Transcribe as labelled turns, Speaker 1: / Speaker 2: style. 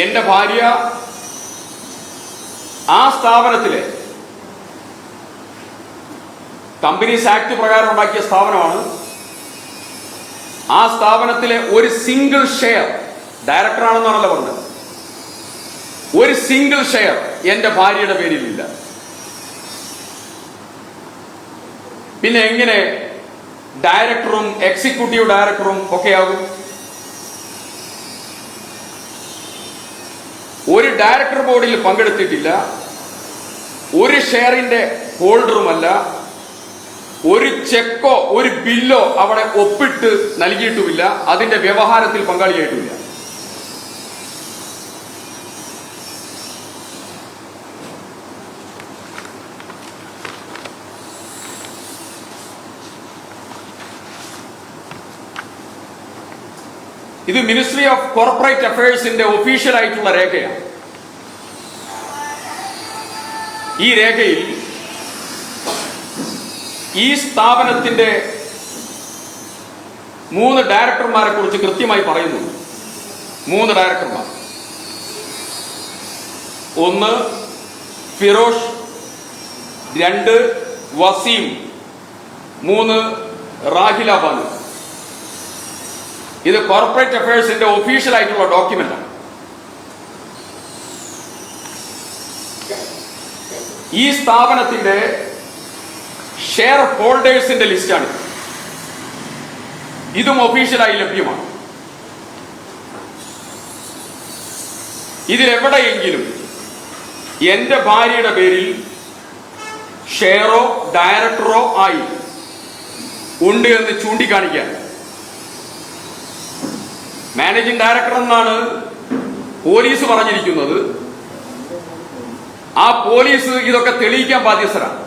Speaker 1: എന്റെ ഭാര്യ ആ സ്ഥാപനത്തിലെ കമ്പനീസ് ആക്ട് പ്രകാരം ഉണ്ടാക്കിയ സ്ഥാപനമാണ്. ആ സ്ഥാപനത്തിലെ ഒരു സിംഗിൾ ഷെയർ, ഡയറക്ടറാണെന്നാണല്ലോ പറഞ്ഞത്, ഒരു സിംഗിൾ ഷെയർ എന്റെ ഭാര്യയുടെ പേരിലില്ല. പിന്നെ എങ്ങനെ ഡയറക്ടറും എക്സിക്യൂട്ടീവ് ഡയറക്ടറും ഒക്കെ ആകും? ഒരു ഡയറക്ടർ ബോർഡിൽ പങ്കെടുത്തിട്ടില്ല, ഒരു ഷെയറിന്റെ ഹോൾഡറുമല്ല, ഒരു ചെക്കോ ഒരു ബില്ലോ അവിടെ ഒപ്പിട്ട് നൽകിയിട്ടുമില്ല, അതിന്റെ വ്യവഹാരത്തിൽ പങ്കാളിയായിട്ടുമില്ല. ഇത് മിനിസ്ട്രി ഓഫ് കോർപ്പറേറ്റ് അഫയേഴ്സിന്റെ ഒഫീഷ്യൽ ആയിട്ടുള്ള രേഖയാണ്. ഈ രേഖയിൽ ഈ സ്ഥാപനത്തിന്റെ 3 ഡയറക്ടർമാരെ കുറിച്ച് കൃത്യമായി പറയുന്നുണ്ട്. 3 ഡയറക്ടർമാർ. 1 ഫിറോഷ്, 2 വസീം, 3 റാഹില ബാനു. ഇത് കോർപ്പറേറ്റ് അഫയേഴ്സിന്റെ ഒഫീഷ്യൽ ആയിട്ടുള്ള ഡോക്യുമെന്റാണ്. ഈ സ്ഥാപനത്തിന്റെ ഷെയർ ഹോൾഡേഴ്സിന്റെ ലിസ്റ്റാണ്. ഇതും ഒഫീഷ്യലായി ലഭ്യമാണ്. ഇതിലെവിടെയെങ്കിലും എന്റെ ഭാര്യയുടെ പേരിൽ ഷെയറോ ഡയറക്ടറോ ആയി ഉണ്ട് എന്ന് ചൂണ്ടിക്കാണിക്കാൻ മാനേജിംഗ് ഡയറക്ടർ എന്നാണ് പോലീസ് പറഞ്ഞിരിക്കുന്നത്. ആ പോലീസ് ഇതൊക്കെ തെളിയിക്കാൻ ബാധ്യസ്ഥരാണ്.